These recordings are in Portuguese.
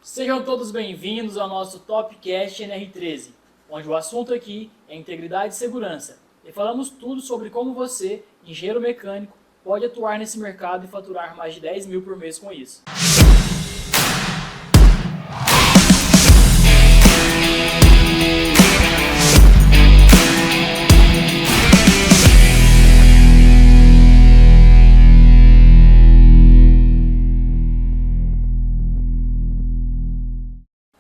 Sejam todos bem-vindos ao nosso Topcast NR13, onde o assunto aqui é integridade e segurança. E falamos tudo sobre como você, engenheiro mecânico, pode atuar nesse mercado e faturar mais de 10 mil por mês com isso.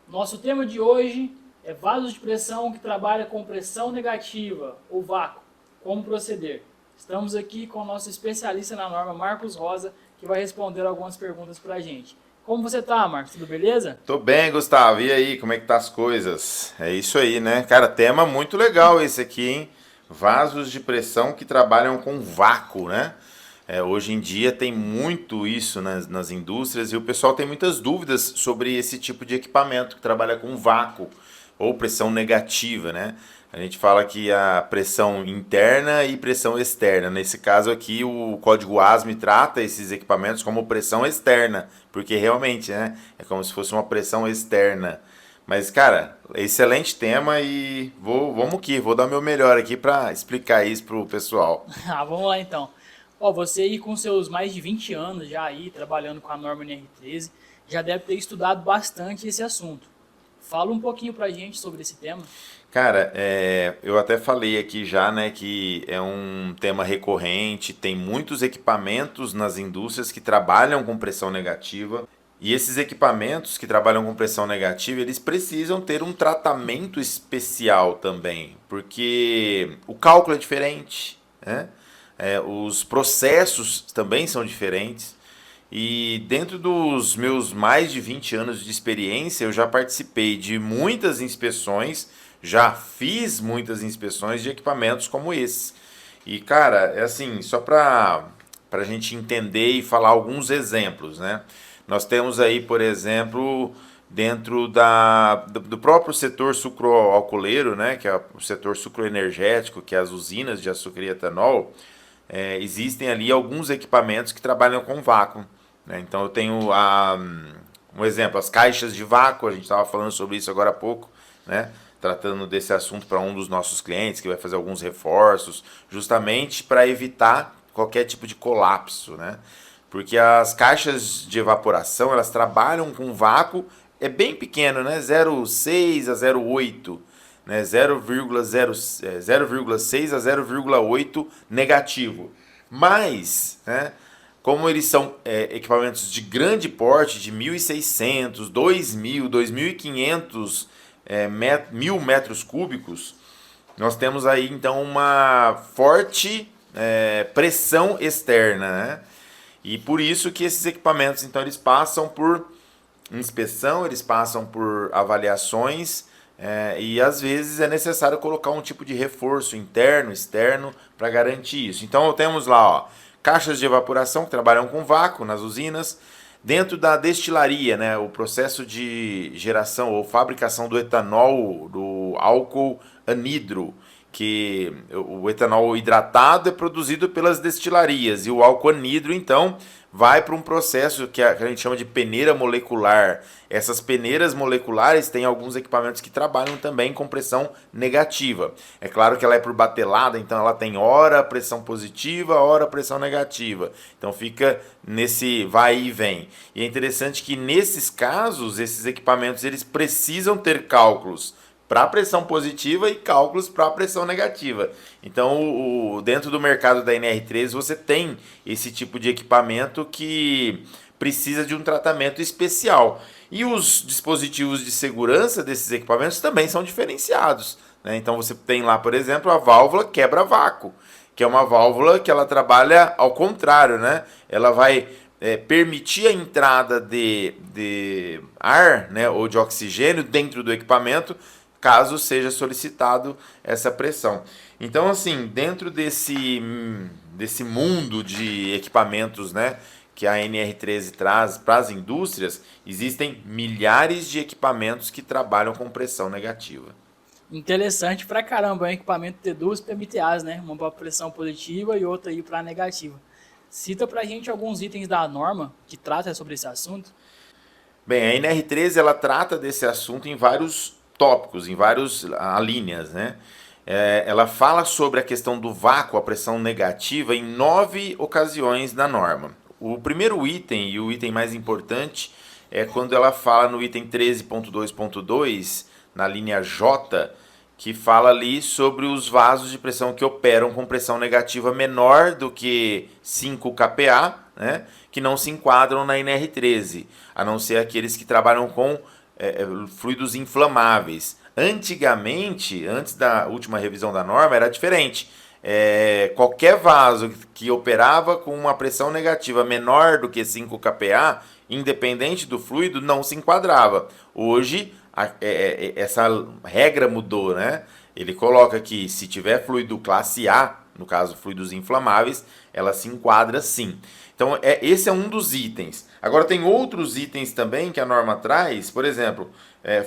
Nosso tema de hoje é vasos de pressão que trabalha com pressão negativa, ou vácuo. Como proceder? Estamos aqui com o nosso especialista na norma, Marcos Rosa, que vai responder algumas perguntas para a gente. Como você tá, Marcos? Tudo beleza? Tô bem, Gustavo. E aí, como é que tá as coisas? É isso aí, né? Cara, tema muito legal esse aqui, hein? Vasos de pressão que trabalham com vácuo, né? Hoje em dia tem muito isso nas indústrias e o pessoal tem muitas dúvidas sobre esse tipo de equipamento que trabalha com vácuo ou pressão negativa, né? A gente fala que a pressão interna e pressão externa. Nesse caso aqui, o código ASME trata esses equipamentos como pressão externa, porque realmente, né, é como se fosse uma pressão externa. Mas, cara, excelente tema e vou dar o meu melhor aqui para explicar isso pro pessoal. Vamos lá então. Você aí com seus mais de 20 anos já aí trabalhando com a norma NR13, já deve ter estudado bastante esse assunto. Fala um pouquinho pra gente sobre esse tema. Cara, eu até falei aqui já, né, que é um tema recorrente, tem muitos equipamentos nas indústrias que trabalham com pressão negativa. E esses equipamentos que trabalham com pressão negativa, eles precisam ter um tratamento especial também, porque o cálculo é diferente, né? Os processos também são diferentes. E dentro dos meus mais de 20 anos de experiência, eu já participei de muitas inspeções, já fiz muitas inspeções de equipamentos como esse. E, cara, é assim, só para a gente entender e falar alguns exemplos, né? Nós temos aí, por exemplo, dentro do próprio setor sucroalcooleiro, né, que é o setor sucroenergético, que é as usinas de açúcar e etanol, existem ali alguns equipamentos que trabalham com vácuo, né? Então eu tenho um exemplo, as caixas de vácuo, a gente estava falando sobre isso agora há pouco, né? Tratando desse assunto para um dos nossos clientes que vai fazer alguns reforços, justamente para evitar qualquer tipo de colapso, né? Porque as caixas de evaporação, elas trabalham com vácuo, é bem pequeno, né? 0,6 a 0,8, né? 0,6 a 0,8 negativo. Mas, né, como eles são equipamentos de grande porte, de 1.600, 2.000, 2.500 mil metros cúbicos, nós temos aí então uma forte pressão externa, né? E por isso que esses equipamentos, então, eles passam por inspeção, eles passam por avaliações e às vezes é necessário colocar um tipo de reforço interno, externo, para garantir isso. Então, temos lá, ó, caixas de evaporação que trabalham com vácuo nas usinas. Dentro da destilaria, né, o processo de geração ou fabricação do etanol, do álcool anidro, que o etanol hidratado é produzido pelas destilarias e o álcool anidro, então, vai para um processo que a gente chama de peneira molecular. Essas peneiras moleculares têm alguns equipamentos que trabalham também com pressão negativa. É claro que ela é por batelada, então ela tem hora pressão positiva, hora pressão negativa. Então fica nesse vai e vem. E é interessante que nesses casos, esses equipamentos eles precisam ter cálculos para pressão positiva e cálculos para pressão negativa. Então, dentro do mercado da NR13, você tem esse tipo de equipamento que precisa de um tratamento especial. E os dispositivos de segurança desses equipamentos também são diferenciados, né? Então, você tem lá, por exemplo, a válvula quebra-vácuo, que é uma válvula que ela trabalha ao contrário, né? Ela vai permitir a entrada de ar, né, ou de oxigênio dentro do equipamento, caso seja solicitado essa pressão. Então, assim, dentro desse mundo de equipamentos, né, que a NR13 traz para as indústrias, existem milhares de equipamentos que trabalham com pressão negativa. Interessante pra caramba, é um equipamento ter duas PMTAs, né? Uma para pressão positiva e outra aí para negativa. Cita pra gente alguns itens da norma que trata sobre esse assunto. Bem, a NR13 ela trata desse assunto em vários tópicos, em várias linhas, né? Ela fala sobre a questão do vácuo, a pressão negativa, em 9 ocasiões na norma. O primeiro item, e o item mais importante, é quando ela fala no item 13.2.2, na linha J, que fala ali sobre os vasos de pressão que operam com pressão negativa menor do que 5 kPa, né, que não se enquadram na NR13, a não ser aqueles que trabalham com fluidos inflamáveis. Antigamente, antes da última revisão da norma, era diferente. Qualquer vaso que operava com uma pressão negativa menor do que 5 kPa, independente do fluido, não se enquadrava. Hoje, essa regra mudou, né? Ele coloca que se tiver fluido classe A, no caso fluidos inflamáveis, ela se enquadra sim. Então, esse é um dos itens. Agora, tem outros itens também que a norma traz, por exemplo,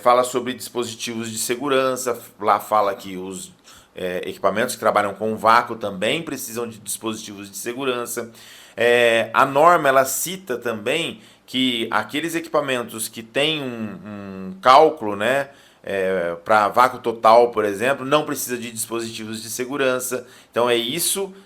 fala sobre dispositivos de segurança, lá fala que os equipamentos que trabalham com vácuo também precisam de dispositivos de segurança. A norma ela cita também que aqueles equipamentos que têm um cálculo, né, para vácuo total, por exemplo, não precisa de dispositivos de segurança. Então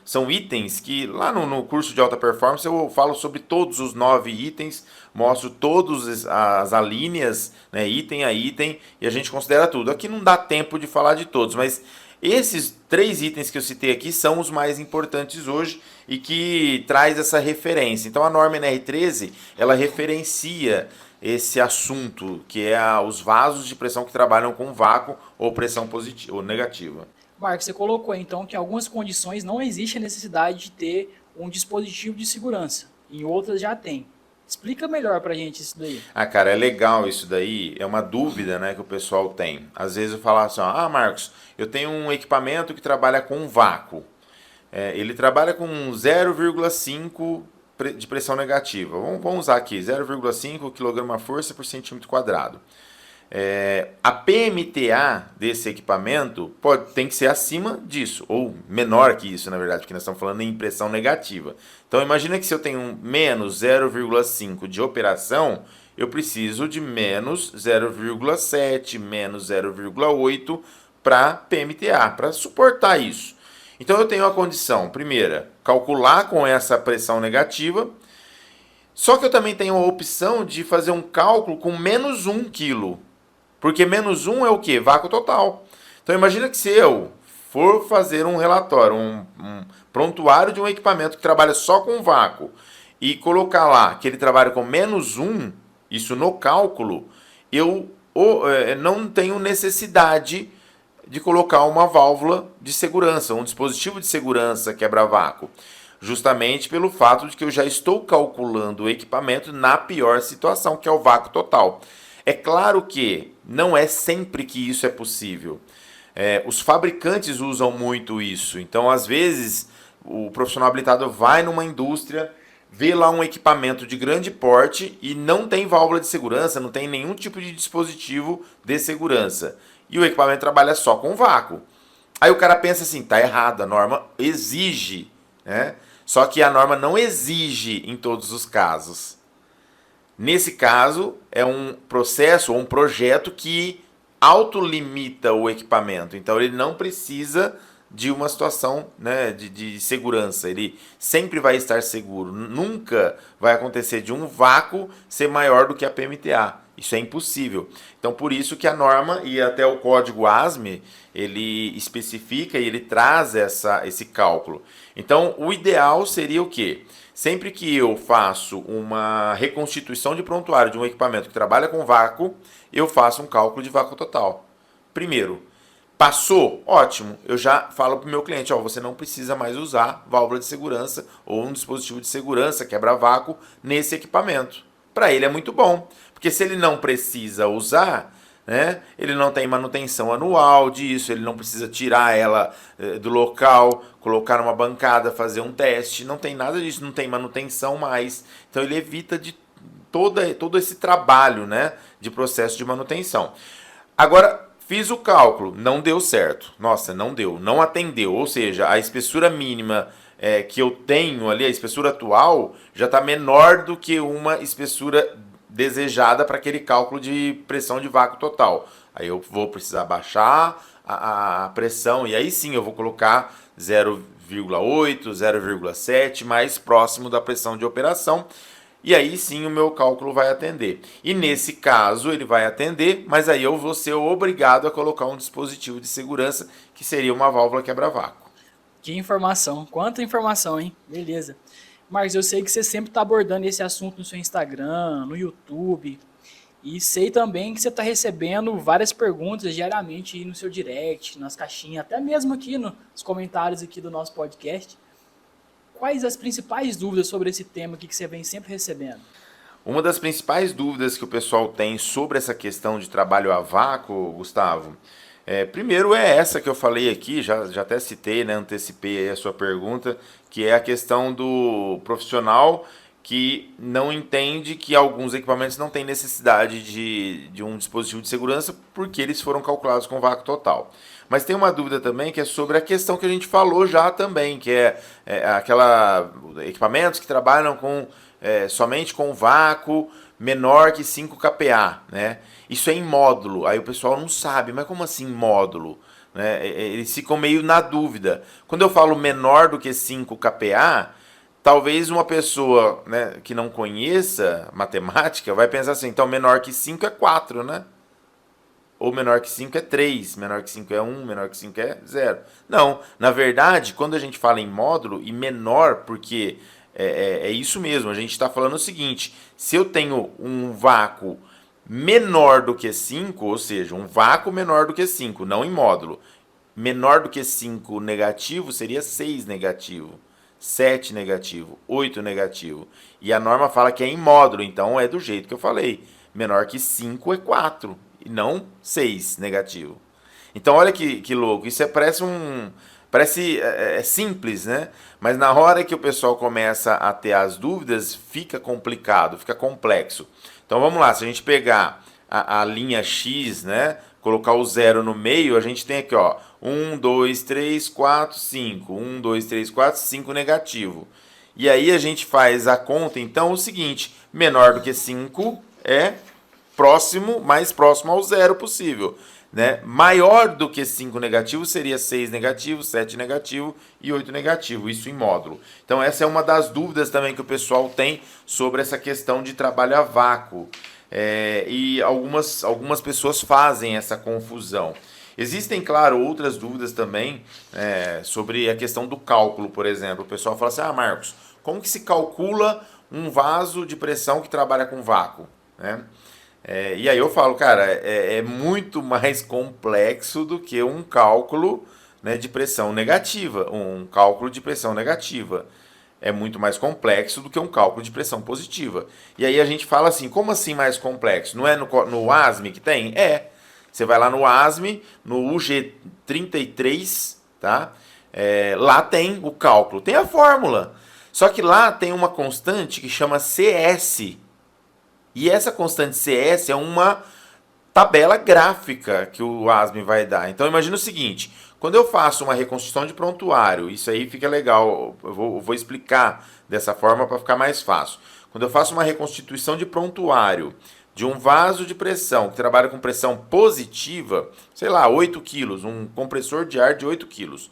são itens que lá no curso de alta performance eu falo sobre todos os 9 itens, mostro todas as alíneas, né, item a item, e a gente considera tudo. Aqui não dá tempo de falar de todos, mas esses 3 itens que eu citei aqui são os mais importantes hoje e que traz essa referência. Então a norma NR13, ela referencia esse assunto, que é os vasos de pressão que trabalham com vácuo ou pressão positiva ou negativa. Marcos, você colocou então que em algumas condições não existe a necessidade de ter um dispositivo de segurança, em outras já tem. Explica melhor pra gente isso daí. Cara, é legal isso daí, é uma dúvida, né, que o pessoal tem. Às vezes eu falo assim, Marcos, eu tenho um equipamento que trabalha com vácuo. Ele trabalha com 0,5 de pressão negativa. Vamos usar aqui, 0,5 kgfm por centímetro quadrado. A PMTA desse equipamento tem que ser acima disso, ou menor que isso, na verdade, porque nós estamos falando em pressão negativa. Então, imagina que se eu tenho menos 0,5 de operação, eu preciso de menos 0,7, menos 0,8 para PMTA, para suportar isso. Então, eu tenho a condição, primeira, calcular com essa pressão negativa, só que eu também tenho a opção de fazer um cálculo com menos 1 kg. Porque menos 1 é o quê? Vácuo total. Então imagina que se eu for fazer um relatório, um prontuário de um equipamento que trabalha só com vácuo e colocar lá que ele trabalha com menos 1, isso no cálculo, eu não tenho necessidade de colocar uma válvula de segurança, um dispositivo de segurança quebra-vácuo. Justamente pelo fato de que eu já estou calculando o equipamento na pior situação, que é o vácuo total. É claro que não é sempre que isso é possível. Os fabricantes usam muito isso. Então, às vezes, o profissional habilitado vai numa indústria, vê lá um equipamento de grande porte e não tem válvula de segurança, não tem nenhum tipo de dispositivo de segurança. E o equipamento trabalha só com vácuo. Aí o cara pensa assim, tá errado, a norma exige, né? Só que a norma não exige em todos os casos. Nesse caso, é um processo ou um projeto que autolimita o equipamento. Então, ele não precisa de uma situação, né, de segurança. Ele sempre vai estar seguro. Nunca vai acontecer de um vácuo ser maior do que a PMTA. Isso é impossível. Então, por isso que a norma e até o código ASME, ele especifica e ele traz esse cálculo. Então, o ideal seria o quê? Sempre que eu faço uma reconstituição de prontuário de um equipamento que trabalha com vácuo, eu faço um cálculo de vácuo total. Primeiro, passou? Ótimo. Eu já falo para o meu cliente, você não precisa mais usar válvula de segurança ou um dispositivo de segurança, quebra-vácuo, nesse equipamento. Para ele é muito bom, porque se ele não precisa usar, né, ele não tem manutenção anual disso, ele não precisa tirar ela do local, colocar numa bancada, fazer um teste, não tem nada disso, não tem manutenção mais. Então ele evita de todo esse trabalho, né, de processo de manutenção. Agora, fiz o cálculo, não deu certo. Nossa, não deu, não atendeu. Ou seja, a espessura mínima que eu tenho ali, a espessura atual, já está menor do que uma espessura desejada para aquele cálculo de pressão de vácuo total. Aí eu vou precisar baixar a pressão e aí sim eu vou colocar 0,8, 0,7 mais próximo da pressão de operação. E aí sim o meu cálculo vai atender. E nesse caso ele vai atender, mas aí eu vou ser obrigado a colocar um dispositivo de segurança, que seria uma válvula quebra-vácuo. Que informação, quanta informação, hein? Beleza. Marcos, eu sei que você sempre está abordando esse assunto no seu Instagram, no YouTube, e sei também que você está recebendo várias perguntas diariamente aí no seu direct, nas caixinhas, até mesmo aqui nos comentários aqui do nosso podcast. Quais as principais dúvidas sobre esse tema aqui que você vem sempre recebendo? Uma das principais dúvidas que o pessoal tem sobre essa questão de trabalho a vácuo, Gustavo, primeiro é essa que eu falei aqui, já até citei, né, antecipei aí a sua pergunta, que é a questão do profissional que não entende que alguns equipamentos não têm necessidade de um dispositivo de segurança porque eles foram calculados com vácuo total. Mas tem uma dúvida também que é sobre a questão que a gente falou já também, que é equipamentos que trabalham somente com vácuo menor que 5 kPa, né? Isso é em módulo, aí o pessoal não sabe, mas como assim módulo? Né? Eles ficam meio na dúvida. Quando eu falo menor do que 5 kPa, talvez uma pessoa, né, que não conheça matemática vai pensar assim, então menor que 5 é 4, né? Ou menor que 5 é 3, menor que 5 é 1, menor que 5 é 0. Não, na verdade, quando a gente fala em módulo, e menor, porque é isso mesmo, a gente está falando o seguinte, se eu tenho um vácuo menor do que 5, ou seja, um vácuo menor do que 5, não em módulo, menor do que 5 negativo seria 6 negativo, 7 negativo, 8 negativo. E a norma fala que é em módulo, então é do jeito que eu falei, menor que 5 é 4. E não 6 negativo. Então olha que louco, isso parece simples, né? Mas na hora que o pessoal começa a ter as dúvidas, fica complicado, fica complexo. Então vamos lá, se a gente pegar a linha X, né? Colocar o 0 no meio, a gente tem aqui, ó, 1, 2, 3, 4, 5. 1, 2, 3, 4, 5 negativo. E aí a gente faz a conta, então, o seguinte, menor do que 5 é mais próximo ao zero possível. Né? Maior do que 5 negativo seria 6 negativo, 7 negativo e 8 negativo, isso em módulo. Então essa é uma das dúvidas também que o pessoal tem sobre essa questão de trabalho a vácuo. E algumas pessoas fazem essa confusão. Existem, claro, outras dúvidas também sobre a questão do cálculo, por exemplo. O pessoal fala assim, Marcos, como que se calcula um vaso de pressão que trabalha com vácuo? Né? E aí eu falo, cara, é muito mais complexo do que um cálculo, né, de pressão negativa. Um cálculo de pressão negativa é muito mais complexo do que um cálculo de pressão positiva. E aí a gente fala assim, como assim mais complexo? Não é no ASME que tem? Você vai lá no ASME, no UG33, tá? Lá tem o cálculo, tem a fórmula. Só que lá tem uma constante que chama CS. E essa constante CS é uma tabela gráfica que o ASME vai dar. Então imagina o seguinte, quando eu faço uma reconstrução de prontuário, isso aí fica legal, eu vou explicar dessa forma para ficar mais fácil. Quando eu faço uma reconstituição de prontuário de um vaso de pressão que trabalha com pressão positiva, sei lá, 8 quilos, um compressor de ar de 8 quilos,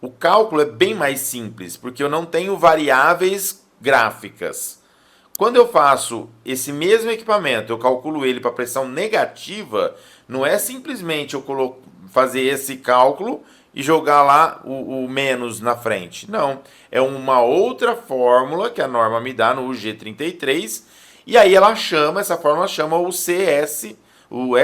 o cálculo é bem mais simples, porque eu não tenho variáveis gráficas. Quando eu faço esse mesmo equipamento, eu calculo ele para pressão negativa, não é simplesmente eu fazer esse cálculo e jogar lá o menos na frente. Não, é uma outra fórmula que a norma me dá no UG33, e aí essa fórmula chama o CS, o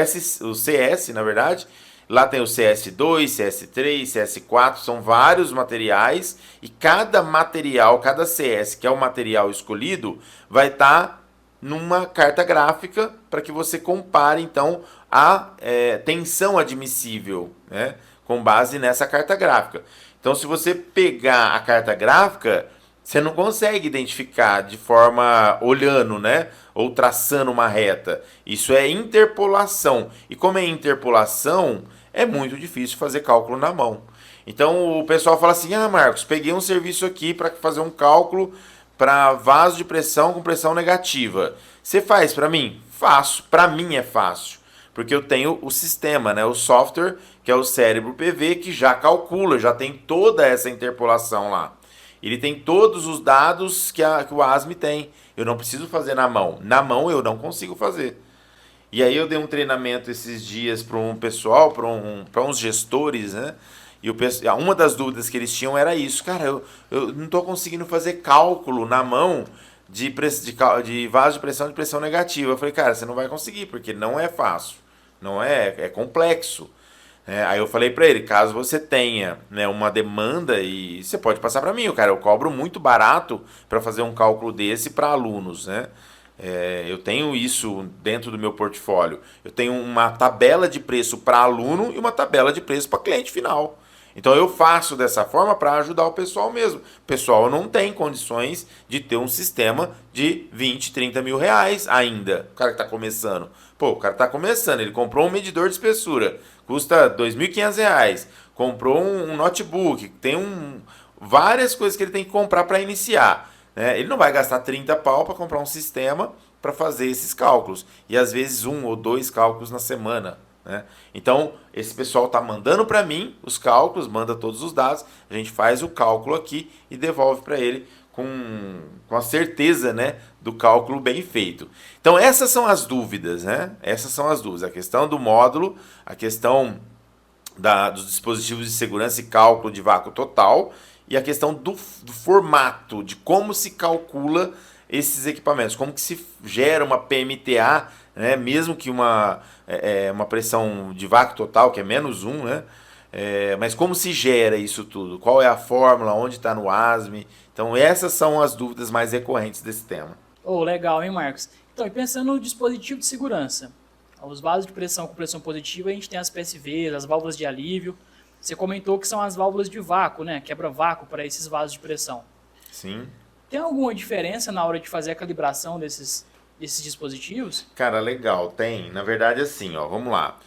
CS, na verdade. Lá tem o CS2, CS3, CS4, são vários materiais e cada material, cada CS, que é o material escolhido, vai estar numa carta gráfica para que você compare então a tensão admissível, né, com base nessa carta gráfica. Então se você pegar a carta gráfica, você não consegue identificar de forma olhando, né, ou traçando uma reta. Isso é interpolação. E como é interpolação, é muito difícil fazer cálculo na mão. Então o pessoal fala assim, Marcos, peguei um serviço aqui para fazer um cálculo para vaso de pressão com pressão negativa. Você faz para mim? Faço. Para mim é fácil. Porque eu tenho o sistema, né? O software, que é o Cérebro PV, que já calcula, já tem toda essa interpolação lá. Ele tem todos os dados que o ASME tem. Eu não preciso fazer na mão. Na mão eu não consigo fazer. E aí eu dei um treinamento esses dias para um pessoal, para uns gestores, né? E uma das dúvidas que eles tinham era isso. Cara, eu não estou conseguindo fazer cálculo na mão de vaso de pressão negativa. Eu falei, cara, você não vai conseguir, porque não é fácil. Não é complexo. Aí eu falei para ele, caso você tenha, né, uma demanda, e você pode passar para mim, cara, eu cobro muito barato para fazer um cálculo desse para alunos, né? Eu tenho isso dentro do meu portfólio. Eu tenho uma tabela de preço para aluno e uma tabela de preço para cliente final. Então eu faço dessa forma para ajudar o pessoal mesmo. O pessoal não tem condições de ter um sistema de 20, 30 mil reais ainda. O cara que está começando. Pô, o cara está começando, ele comprou um medidor de espessura, custa R$ 2.500. Comprou um notebook, tem várias coisas que ele tem que comprar para iniciar. Né? Ele não vai gastar 30 pau para comprar um sistema para fazer esses cálculos. E às vezes 1 ou 2 cálculos na semana. Né? Então, esse pessoal está mandando para mim os cálculos, manda todos os dados, a gente faz o cálculo aqui e devolve para ele com a certeza, né, do cálculo bem feito. Então, essas são as dúvidas, né? Essas são as dúvidas. A questão do módulo, a questão dos dispositivos de segurança e cálculo de vácuo total e a questão do formato, de como se calcula esses equipamentos, como que se gera uma PMTA, né, mesmo que uma pressão de vácuo total, que é -1, né, mas como se gera isso tudo, qual é a fórmula, onde está no ASME. Então essas são as dúvidas mais recorrentes desse tema. Legal, hein, Marcos? Então, e pensando no dispositivo de segurança, os vasos de pressão com pressão positiva, a gente tem as PSVs, as válvulas de alívio. Você comentou que são as válvulas de vácuo, né? Quebra-vácuo para esses vasos de pressão. Sim. Tem alguma diferença na hora de fazer a calibração desses dispositivos? Cara, legal, tem. Na verdade, assim, ó, vamos lá.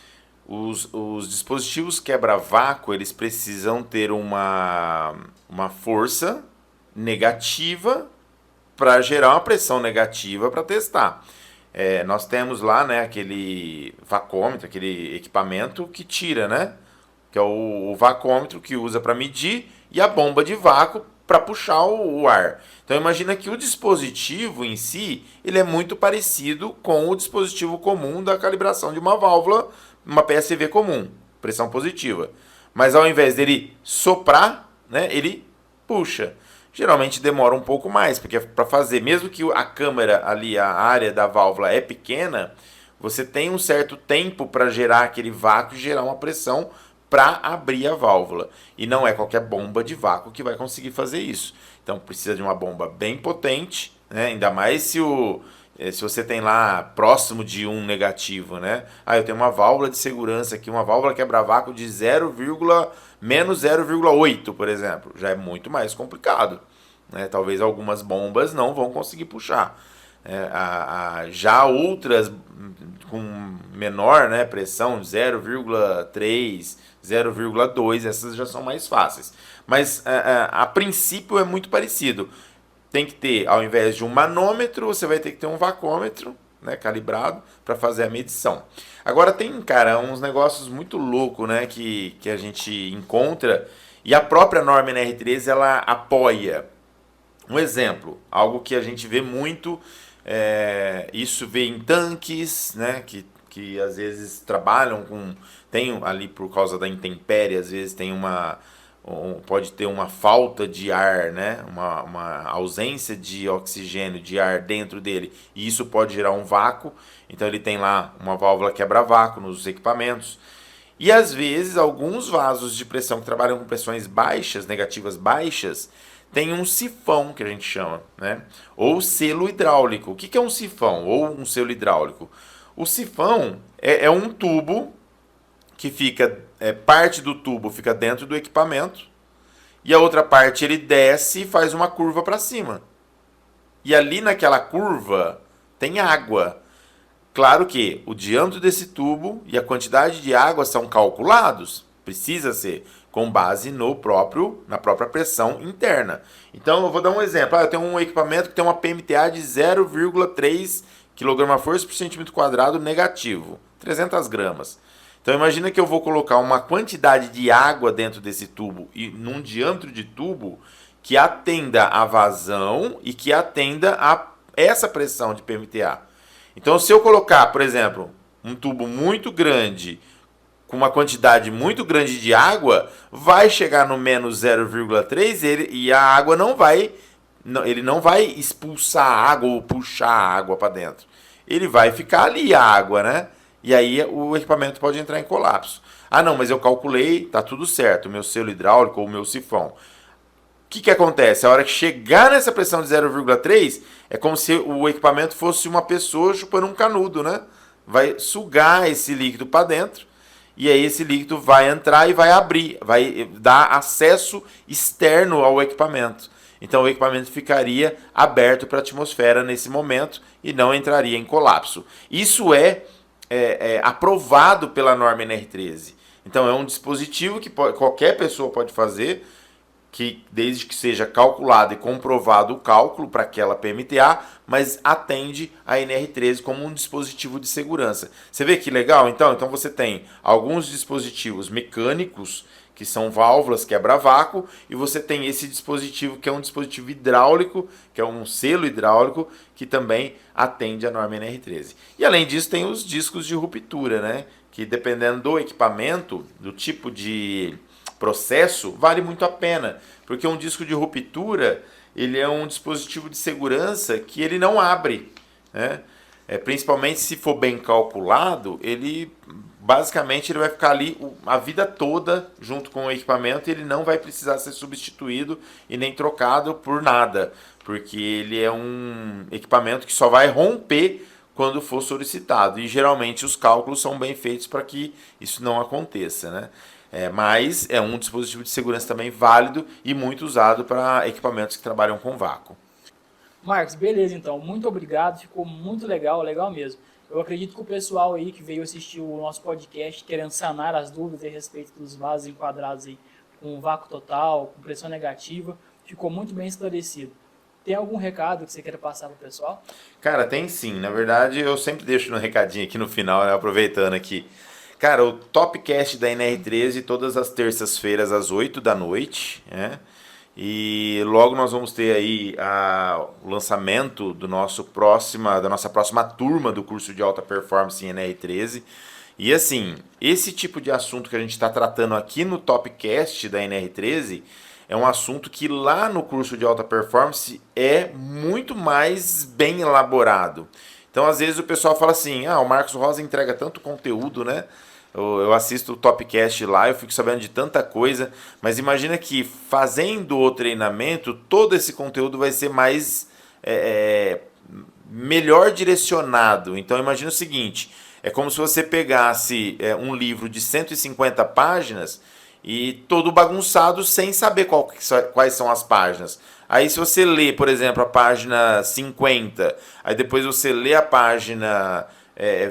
Os dispositivos quebra-vácuo, eles precisam ter uma força negativa para gerar uma pressão negativa para testar. Nós temos lá, né, aquele vacômetro, aquele equipamento que tira, né? Que é o vacômetro que usa para medir e a bomba de vácuo para puxar o ar. Então imagina que o dispositivo em si, ele é muito parecido com o dispositivo comum da calibração de uma válvula, uma PSV comum, pressão positiva. Mas ao invés dele soprar, né, ele puxa. Geralmente demora um pouco mais, porque para fazer, mesmo que a câmara ali, a área da válvula é pequena, você tem um certo tempo para gerar aquele vácuo e gerar uma pressão para abrir a válvula. E não é qualquer bomba de vácuo que vai conseguir fazer isso. Então precisa de uma bomba bem potente, né? Ainda mais se você tem lá próximo de um negativo, né? Eu tenho uma válvula de segurança aqui, uma válvula quebra-vácuo de menos 0,8, por exemplo. Já é muito mais complicado. Né? Talvez algumas bombas não vão conseguir puxar. Já outras com menor, né, pressão, 0,3, 0,2, essas já são mais fáceis. Mas a princípio é muito parecido. Tem que ter, ao invés de um manômetro, você vai ter que ter um vacômetro, né, calibrado para fazer a medição. Agora tem, cara, uns negócios muito loucos, né, que a gente encontra e a própria norma NR13 ela apoia. Um exemplo, algo que a gente vê muito, isso vê em tanques, né, que às vezes trabalham com, tem ali por causa da intempérie, às vezes tem pode ter uma falta de ar, né? Uma ausência de oxigênio, de ar dentro dele, e isso pode gerar um vácuo. Então ele tem lá uma válvula quebra-vácuo nos equipamentos. E às vezes alguns vasos de pressão que trabalham com pressões baixas, negativas baixas, tem um sifão que a gente chama, né? Ou selo hidráulico. O que é um sifão ou um selo hidráulico? O sifão é um tubo que fica, parte do tubo fica dentro do equipamento e a outra parte ele desce e faz uma curva para cima. E ali naquela curva tem água. Claro que o diâmetro desse tubo e a quantidade de água são calculados, precisa ser com base na própria pressão interna. Então eu vou dar um exemplo. Eu tenho um equipamento que tem uma PMTA de 0,3 quilograma-força por centímetro quadrado negativo, 300 gramas. Então imagina que eu vou colocar uma quantidade de água dentro desse tubo e num diâmetro de tubo que atenda a vazão e que atenda a essa pressão de PMTA. Então se eu colocar, por exemplo, um tubo muito grande com uma quantidade muito grande de água, vai chegar no menos 0,3 e a água ele não vai expulsar a água ou puxar a água para dentro. Ele vai ficar ali a água, né? E aí o equipamento pode entrar em colapso. Ah, não, mas eu calculei, tá tudo certo, o meu selo hidráulico ou o meu sifão. O que acontece? A hora que chegar nessa pressão de 0,3, é como se o equipamento fosse uma pessoa chupando um canudo, né? Vai sugar esse líquido para dentro, e aí esse líquido vai entrar e vai abrir, vai dar acesso externo ao equipamento. Então o equipamento ficaria aberto para a atmosfera nesse momento e não entraria em colapso. Isso é aprovado pela norma NR13. Então é um dispositivo que qualquer pessoa pode fazer, que desde que seja calculado e comprovado o cálculo para aquela PMTA, mas atende a NR13 como um dispositivo de segurança. Você vê que legal? Então você tem alguns dispositivos mecânicos, que são válvulas quebra-vácuo, e você tem esse dispositivo que é um dispositivo hidráulico, que é um selo hidráulico, que também atende a norma NR13. E além disso tem os discos de ruptura, né? Que dependendo do equipamento, do tipo de processo, vale muito a pena, porque um disco de ruptura, ele é um dispositivo de segurança que ele não abre, né? Principalmente se for bem calculado, basicamente ele vai ficar ali a vida toda junto com o equipamento e ele não vai precisar ser substituído e nem trocado por nada, porque ele é um equipamento que só vai romper quando for solicitado, e geralmente os cálculos são bem feitos para que isso não aconteça, né? Mas é um dispositivo de segurança também válido e muito usado para equipamentos que trabalham com vácuo. Marcos, beleza então, muito obrigado, ficou muito legal mesmo. Eu acredito que o pessoal aí que veio assistir o nosso podcast querendo sanar as dúvidas a respeito dos vasos enquadrados aí com vácuo total, com pressão negativa, ficou muito bem esclarecido. Tem algum recado que você queira passar para o pessoal? Cara, tem sim. Na verdade, eu sempre deixo no recadinho aqui no final, né, aproveitando aqui. Cara, o Topcast da NR13 todas as terças-feiras às 8 da noite, né? E logo nós vamos ter aí o lançamento da nossa próxima turma do curso de alta performance em NR13. E assim, esse tipo de assunto que a gente está tratando aqui no Topcast da NR13 é um assunto que lá no curso de alta performance é muito mais bem elaborado. Então, às vezes o pessoal fala assim, o Marcos Rosa entrega tanto conteúdo, né? Eu assisto o Topcast lá, eu fico sabendo de tanta coisa, mas imagina que fazendo o treinamento, todo esse conteúdo vai ser mais melhor direcionado. Então imagina o seguinte, é como se você pegasse um livro de 150 páginas e todo bagunçado sem saber quais são as páginas. Aí se você lê, por exemplo, a página 50, aí depois você lê a página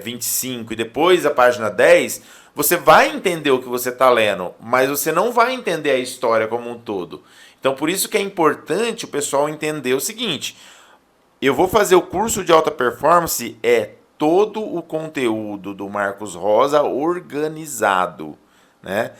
25 e depois a página 10, você vai entender o que você está lendo, mas você não vai entender a história como um todo. Então por isso que é importante o pessoal entender o seguinte, eu vou fazer o curso de alta performance, todo o conteúdo do Marcos Rosa organizado, né?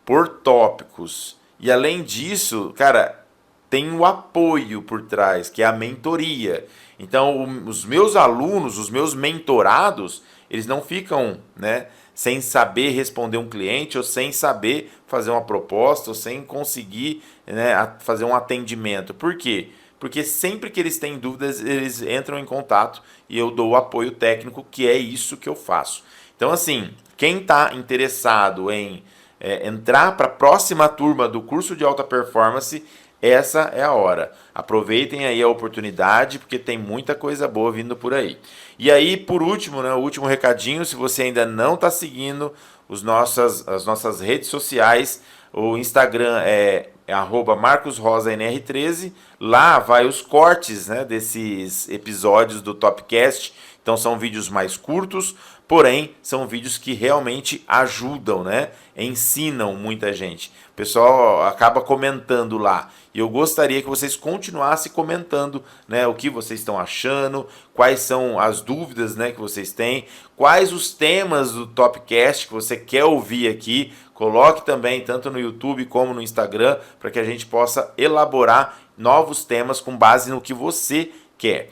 Por tópicos. E além disso, cara, tem o apoio por trás, que é a mentoria. Então, os meus alunos, os meus mentorados, eles não ficam, né, sem saber responder um cliente, ou sem saber fazer uma proposta, ou sem conseguir, né, fazer um atendimento. Por quê? Porque sempre que eles têm dúvidas, eles entram em contato e eu dou o apoio técnico, que é isso que eu faço. Então, assim, quem está interessado em entrar para a próxima turma do curso de alta performance, essa é a hora. Aproveitem aí a oportunidade, porque tem muita coisa boa vindo por aí. E aí, por último, né, o último recadinho, se você ainda não está seguindo as nossas redes sociais, o Instagram é @MarcosRosaNR13. Lá vai os cortes, né, desses episódios do Topcast. Então são vídeos mais curtos porém são vídeos que realmente ajudam, né? Ensinam muita gente. O pessoal acaba comentando lá. E eu gostaria que vocês continuassem comentando, né, o que vocês estão achando, quais são as dúvidas, né, que vocês têm, quais os temas do Topcast que você quer ouvir aqui. Coloque também tanto no YouTube como no Instagram para que a gente possa elaborar novos temas com base no que você quer.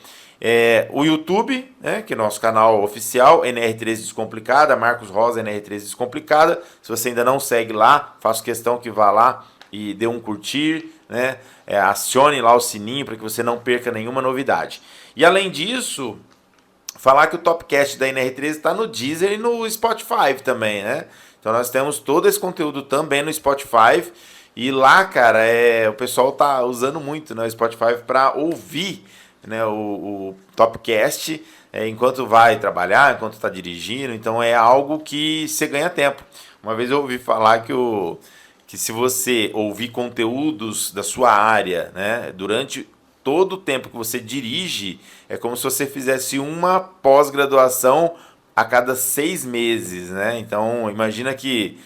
O YouTube, né, que é nosso canal oficial, NR13 Descomplicada, Marcos Rosa, NR13 Descomplicada. Se você ainda não segue lá, faço questão que vá lá e dê um curtir, né? Acione lá o sininho para que você não perca nenhuma novidade. E além disso, falar que o Topcast da NR13 está no Deezer e no Spotify também, né? Então nós temos todo esse conteúdo também no Spotify. E lá, cara, o pessoal tá usando muito, né, o Spotify para ouvir, né, o Topcast enquanto vai trabalhar, enquanto está dirigindo. Então é algo que você ganha tempo. Uma vez eu ouvi falar que se você ouvir conteúdos da sua área, né, durante todo o tempo que você dirige, é como se você fizesse uma pós-graduação a cada 6 meses, né? Então imagina que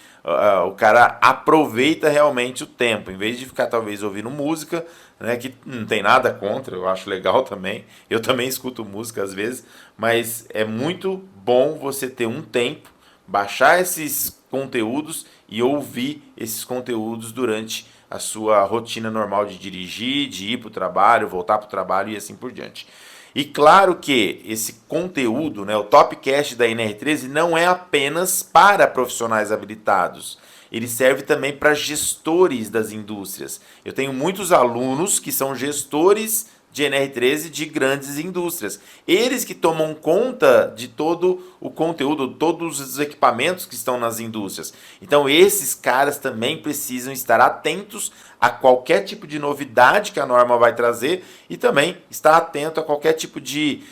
o cara aproveita realmente o tempo, em vez de ficar talvez ouvindo música, né, que não tem nada contra, eu acho legal também. Eu também escuto música às vezes, mas é muito bom você ter um tempo, baixar esses conteúdos e ouvir esses conteúdos durante a sua rotina normal de dirigir, de ir para o trabalho, voltar para o trabalho e assim por diante. E claro que esse conteúdo, né, o Topcast da NR13, não é apenas para profissionais habilitados. Ele serve também para gestores das indústrias. Eu tenho muitos alunos que são gestores de NR13 de grandes indústrias. Eles que tomam conta de todo o conteúdo, todos os equipamentos que estão nas indústrias. Então esses caras também precisam estar atentos a qualquer tipo de novidade que a norma vai trazer e também estar atento a qualquer tipo de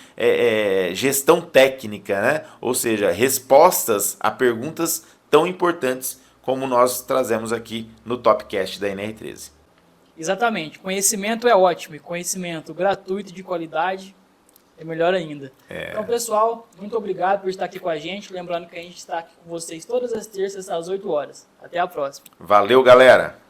gestão técnica, né? Ou seja, respostas a perguntas tão importantes como nós trazemos aqui no Topcast da NR13. Exatamente. Conhecimento é ótimo. E conhecimento gratuito e de qualidade é melhor ainda. Então, pessoal, muito obrigado por estar aqui com a gente. Lembrando que a gente está aqui com vocês todas as terças às 8 horas. Até a próxima. Valeu, galera!